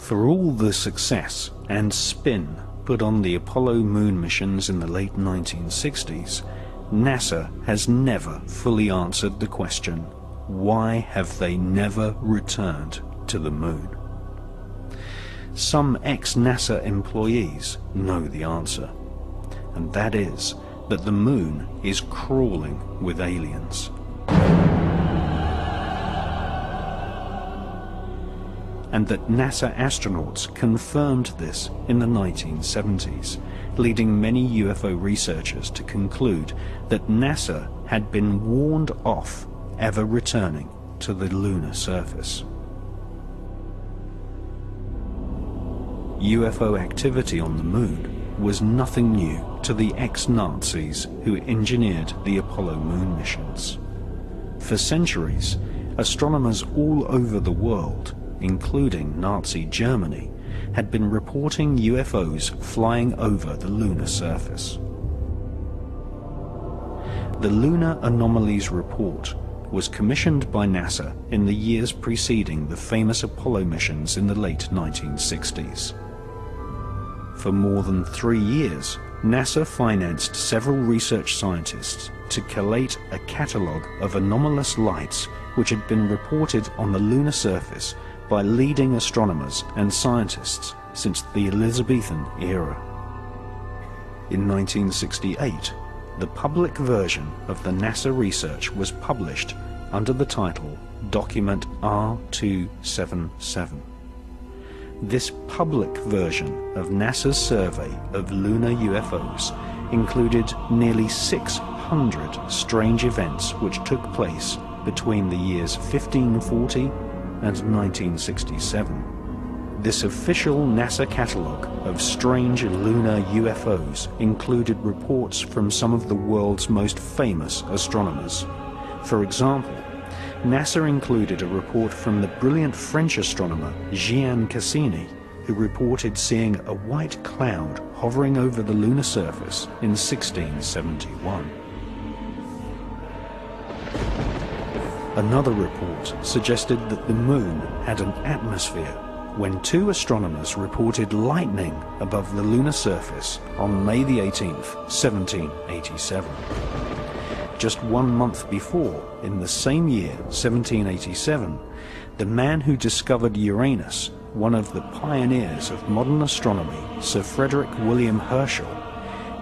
For all the success and spin put on the Apollo moon missions in the late 1960s, NASA has never fully answered the question, why have they never returned to the moon? Some ex-NASA employees know the answer, and that is that the moon is crawling with aliens. And that NASA astronauts confirmed this in the 1970s, leading many UFO researchers to conclude that NASA had been warned off ever returning to the lunar surface. UFO activity on the moon was nothing new to the ex-Nazis who engineered the Apollo moon missions. For centuries, astronomers all over the world, including Nazi Germany, had been reporting UFOs flying over the lunar surface. The Lunar Anomalies Report was commissioned by NASA in the years preceding the famous Apollo missions in the late 1960s. For more than 3 years, NASA financed several research scientists to collate a catalogue of anomalous lights which had been reported on the lunar surface by leading astronomers and scientists since the Elizabethan era. In 1968, the public version of the NASA research was published under the title Document R277. This public version of NASA's survey of lunar UFOs included nearly 600 strange events which took place between the years 1540 and 1967. This official NASA catalogue of strange lunar UFOs included reports from some of the world's most famous astronomers. For example, NASA included a report from the brilliant French astronomer Gian Cassini, who reported seeing a white cloud hovering over the lunar surface in 1671. Another report suggested that the moon had an atmosphere when 2 astronomers reported lightning above the lunar surface on May the 18th, 1787. Just 1 month before, in the same year, 1787, the man who discovered Uranus, one of the pioneers of modern astronomy, Sir Frederick William Herschel,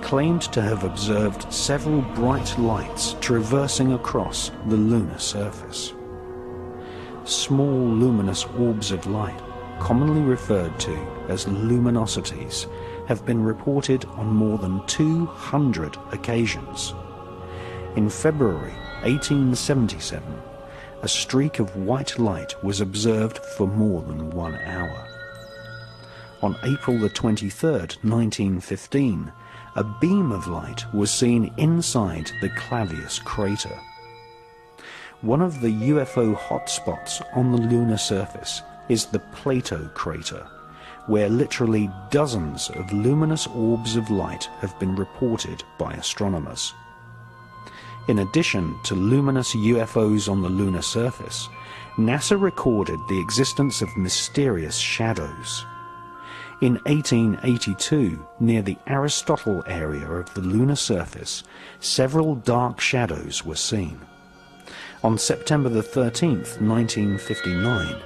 claimed to have observed several bright lights traversing across the lunar surface. Small luminous orbs of light, commonly referred to as luminosities, have been reported on more than 200 occasions. In February 1877, a streak of white light was observed for more than 1 hour. On April the 23rd, 1915, a beam of light was seen inside the Clavius crater. One of the UFO hotspots on the lunar surface is the Plato crater, where literally dozens of luminous orbs of light have been reported by astronomers. In addition to luminous UFOs on the lunar surface, NASA recorded the existence of mysterious shadows. In 1882, near the Aristotle area of the lunar surface, several dark shadows were seen. On September the 13th, 1959,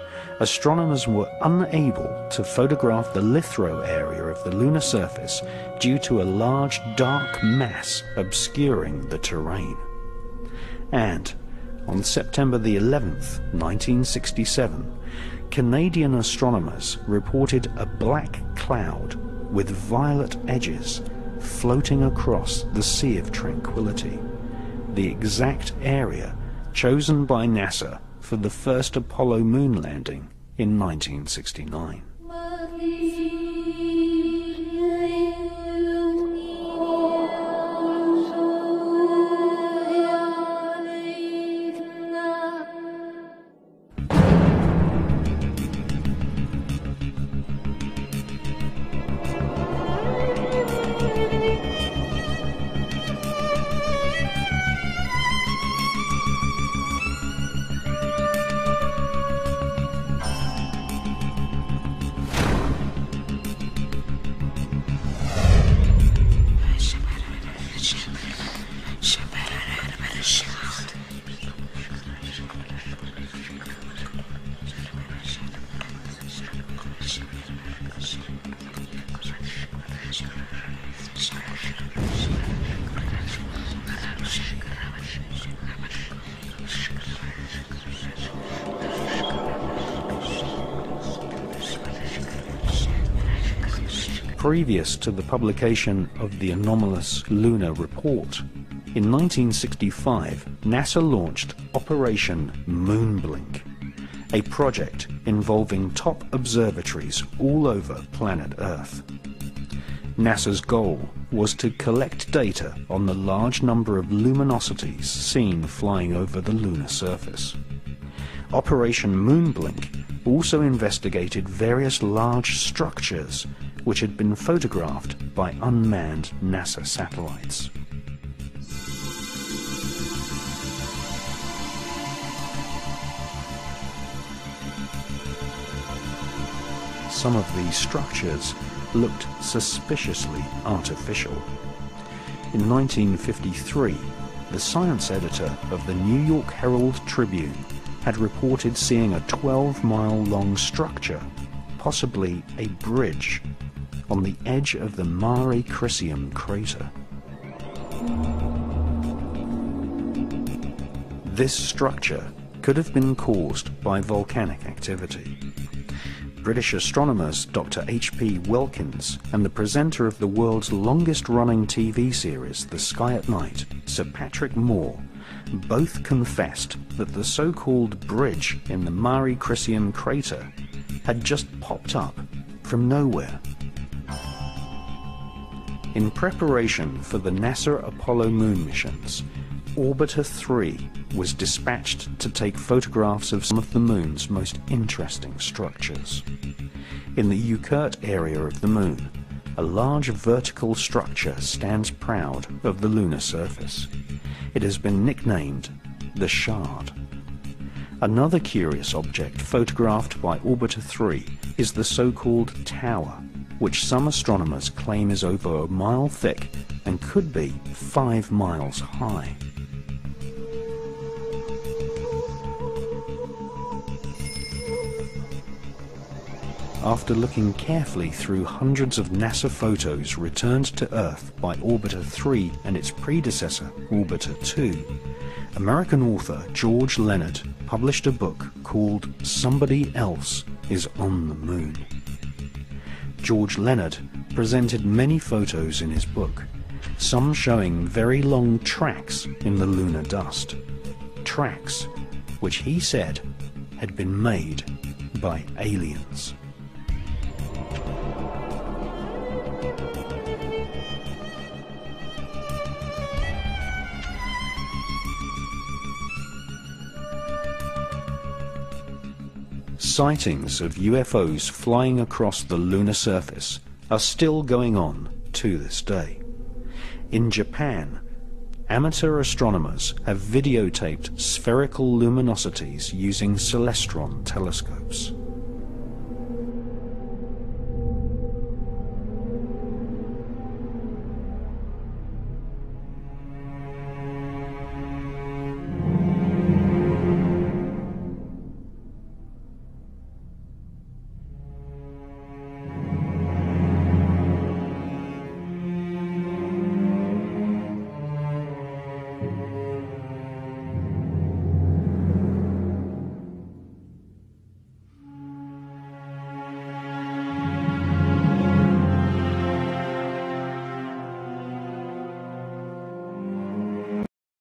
astronomers were unable to photograph the Lithro area of the lunar surface due to a large dark mass obscuring the terrain. And on September the 11th, 1967, Canadian astronomers reported a black cloud with violet edges floating across the Sea of Tranquility, the exact area chosen by NASA for the first Apollo moon landing in 1969. previous to the publication of the anomalous lunar report, in 1965, NASA launched Operation Moonblink, a project involving top observatories all over planet Earth. NASA's goal was to collect data on the large number of luminosities seen flying over the lunar surface. Operation Moonblink also investigated various large structures which had been photographed by unmanned NASA satellites. Some of these structures looked suspiciously artificial. In 1953, the science editor of the New York Herald Tribune had reported seeing a 12-mile-long structure, possibly a bridge, on the edge of the Mare Crisium crater. This structure could have been caused by volcanic activity. British astronomers Dr. H.P. Wilkins and the presenter of the world's longest-running TV series, The Sky at Night, Sir Patrick Moore, both confessed that the so-called bridge in the Mare Crisium crater had just popped up from nowhere. In preparation for the NASA Apollo moon missions, Orbiter 3 was dispatched to take photographs of some of the moon's most interesting structures. In the Ucurt area of the moon, a large vertical structure stands proud of the lunar surface. It has been nicknamed the Shard. Another curious object photographed by Orbiter 3 is the so-called tower, which some astronomers claim is over a mile thick and could be 5 miles high. After looking carefully through hundreds of NASA photos returned to Earth by Orbiter 3 and its predecessor, Orbiter 2, American author George Leonard published a book called Somebody Else is on the Moon. George Leonard presented many photos in his book, some showing very long tracks in the lunar dust, tracks which he said had been made by aliens. Sightings of UFOs flying across the lunar surface are still going on to this day. In Japan, amateur astronomers have videotaped spherical luminosities using celestron telescopes.